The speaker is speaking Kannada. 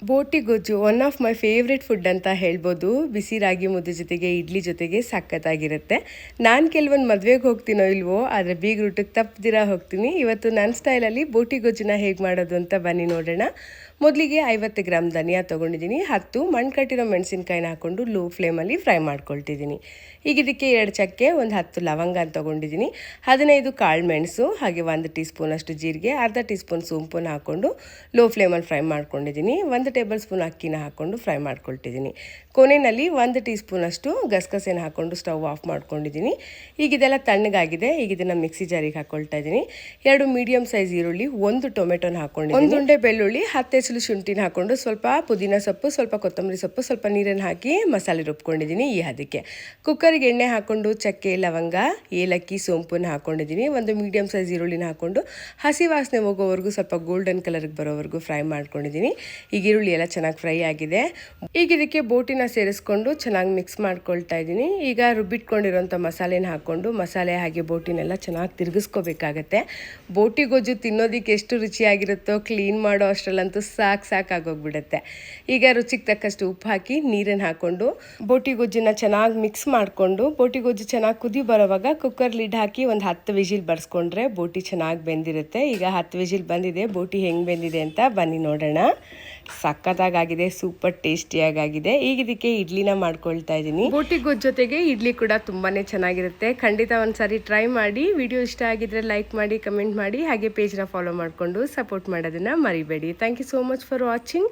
ಬೋಟಿ ಗೊಜ್ಜು one of my favourite food ಅಂತ ಹೇಳ್ಬೋದು. ಬಿಸಿ ರಾಗಿ ಮುದ್ದೆ ಜೊತೆಗೆ ಇಡ್ಲಿ ಜೊತೆಗೆ ಸಖತ್ತಾಗಿರುತ್ತೆ. ನಾನು ಕೆಲವೊಂದು ಮದುವೆಗೆ ಹೋಗ್ತೀನೋ ಇಲ್ವೋ, ಆದರೆ ಬೀಗ್ರೂಟಕ್ಕೆ ತಪ್ಪದಿರ ಹೋಗ್ತೀನಿ. ಇವತ್ತು ನನ್ನ ಸ್ಟೈಲಲ್ಲಿ ಬೋಟಿ ಗೊಜ್ಜನ್ನ ಹೇಗೆ ಮಾಡೋದು ಅಂತ ಬನ್ನಿ ನೋಡೋಣ. ಮೊದಲಿಗೆ 50 ಗ್ರಾಮ್ ಧನಿಯಾ ತೊಗೊಂಡಿದ್ದೀನಿ. 10 ಮಣ್ಣು ಕಟ್ಟಿರೋ ಮೆಣಸಿನ್ಕಾಯಿನ ಹಾಕ್ಕೊಂಡು ಲೋ ಫ್ಲೇಮಲ್ಲಿ ಫ್ರೈ ಮಾಡ್ಕೊಳ್ತಿದ್ದೀನಿ. ಈಗ ಇದಕ್ಕೆ 2 ಚಕ್ಕೆ, ಒಂದು 10 ಲವಂಗ ತೊಗೊಂಡಿದ್ದೀನಿ, 15 ಕಾಳು ಮೆಣಸು, ಹಾಗೆ 1 ಟೀ ಸ್ಪೂನಷ್ಟು ಜೀರಿಗೆ, ಅರ್ಧ ಟೀ ಸ್ಪೂನ್ ಸೋಂಪುನ ಹಾಕ್ಕೊಂಡು ಲೋ ಫ್ಲೇಮಲ್ಲಿ ಫ್ರೈ ಮಾಡ್ಕೊಂಡಿದ್ದೀನಿ. 1 ಟೇಬಲ್ ಸ್ಪೂನ್ ಅಕ್ಕಿನ ಹಾಕ್ಕೊಂಡು ಫ್ರೈ ಮಾಡ್ಕೊಳ್ತಿದ್ದೀನಿ. ಕೊನೆಯಲ್ಲಿ 1 ಟೀ ಸ್ಪೂನಷ್ಟು ಗಸಗಸೆನ ಹಾಕ್ಕೊಂಡು ಸ್ಟವ್ ಆಫ್ ಮಾಡ್ಕೊಂಡಿದ್ದೀನಿ. ಈಗ ಇದೆಲ್ಲ ತಣ್ಣಗಾಗಿದೆ. ಈಗ ಇದನ್ನು ಮಿಕ್ಸಿ ಜಾರಿಗೆ ಹಾಕ್ಕೊಳ್ತಾ ಇದ್ದೀನಿ. 2 ಮೀಡಿಯಮ್ ಸೈಜ್ ಈರುಳ್ಳಿ, 1 ಟೊಮೆಟೊನ ಹಾಕ್ಕೊಂಡಿದ್ದೀನಿ, 1 ಉಂಡೆ ಬೆಳ್ಳುಳ್ಳಿ, 10 ಎಸಳು ಶುಂಠಿನ ಹಾಕ್ಕೊಂಡು ಸ್ವಲ್ಪ ಪುದೀನ ಸೊಪ್ಪು, ಸ್ವಲ್ಪ ಕೊತ್ತಂಬರಿ ಸೊಪ್ಪು, ಸ್ವಲ್ಪ ನೀರನ್ನು ಹಾಕಿ ಮಸಾಲೆ ರುಬ್ಕೊಂಡಿದ್ದೀನಿ. ಈ ಅದಕ್ಕೆ ಕುಕ್ಕರ್ಗೆ ಎಣ್ಣೆ ಹಾಕ್ಕೊಂಡು ಚಕ್ಕೆ, ಲವಂಗ, ಏಲಕ್ಕಿ, ಸೋಂಪುನ ಹಾಕ್ಕೊಂಡಿದ್ದೀನಿ. 1 ಮೀಡಿಯಮ್ ಸೈಜ್ ಈರುಳ್ಳಿನ ಹಾಕ್ಕೊಂಡು ಹಸಿ ವಾಸನೆ ಹೋಗೋವರೆಗೂ ಸ್ವಲ್ಪ ಗೋಲ್ಡನ್ ಕಲರ್ಗೆ ಬರೋವರೆಗೂ ಫ್ರೈ ಮಾಡ್ಕೊಂಡಿದ್ದೀನಿ. ಈಗ ಈರುಳ್ಳಿ ಎಲ್ಲ ಚೆನ್ನಾಗಿ ಫ್ರೈ ಆಗಿದೆ. ಈಗ ಇದಕ್ಕೆ ಬೋಟಿನ ಸೇರಿಸ್ಕೊಂಡು ಚೆನ್ನಾಗಿ ಮಿಕ್ಸ್ ಮಾಡ್ಕೊಳ್ತಾ ಇದ್ದೀನಿ. ಈಗ ರುಬ್ಬಿಟ್ಕೊಂಡಿರೋಂಥ ಮಸಾಲೆನ ಹಾಕ್ಕೊಂಡು ಮಸಾಲೆ ಹಾಗೆ ಬೋಟಿನೆಲ್ಲ ಚೆನ್ನಾಗಿ ತಿರುಗಿಸ್ಕೋಬೇಕಾಗತ್ತೆ. ಬೋಟಿ ಗೊಜ್ಜು ತಿನ್ನೋದಕ್ಕೆ ಎಷ್ಟು ರುಚಿಯಾಗಿರುತ್ತೋ ಕ್ಲೀನ್ ಮಾಡೋ ಅಷ್ಟರಲ್ಲಂತೂ ಸಾಕಾಗೋಗ್ಬಿಡುತ್ತೆ. ಈಗ ರುಚಿಗೆ ತಕ್ಕಷ್ಟು ಉಪ್ಪು ಹಾಕಿ ನೀರನ್ನು ಹಾಕ್ಕೊಂಡು ಬೋಟಿ ಗೊಜ್ಜನ್ನ ಚೆನ್ನಾಗಿ ಮಿಕ್ಸ್ ಮಾಡಿಕೊಂಡು ಬೋಟಿ ಗೊಜ್ಜು ಚೆನ್ನಾಗಿ ಕುದಿ ಬರೋವಾಗ ಕುಕ್ಕರ್ ಲಿಡ್ ಹಾಕಿ ಒಂದು 10 ವಿಜಿಲ್ ಬರ್ಸ್ಕೊಂಡ್ರೆ ಬೋಟಿ ಚೆನ್ನಾಗಿ ಬೆಂದಿರುತ್ತೆ. ಈಗ 10 ವಿಜಿಲ್ ಬಂದಿದೆ. ಬೋಟಿ ಹೆಂಗೆ ಬೆಂದಿದೆ ಅಂತ ಬನ್ನಿ ನೋಡೋಣ. ಸಖತ್ತಾಗಿದೆ, ಸೂಪರ್ ಟೇಸ್ಟಿಯಾಗಿದೆ. ಈಗ ಇದಕ್ಕೆ ಇಡ್ಲಿನ ಮಾಡ್ಕೊಳ್ತಾ ಇದ್ದೀನಿ. ಬೋಟಿ ಗೊಜ್ಜು ಜೊತೆಗೆ ಇಡ್ಲಿ ಕೂಡ ತುಂಬಾ ಚೆನ್ನಾಗಿರುತ್ತೆ. ಖಂಡಿತ ಒಂದ್ಸಾರಿ ಟ್ರೈ ಮಾಡಿ. ವಿಡಿಯೋ ಇಷ್ಟ ಆಗಿದ್ರೆ ಲೈಕ್ ಮಾಡಿ, ಕಮೆಂಟ್ ಮಾಡಿ, ಹಾಗೆ ಪೇಜ್ನ ಫಾಲೋ ಮಾಡಿಕೊಂಡು ಸಪೋರ್ಟ್ ಮಾಡೋದನ್ನು ಮರಿಬೇಡಿ. Thank you so much for watching.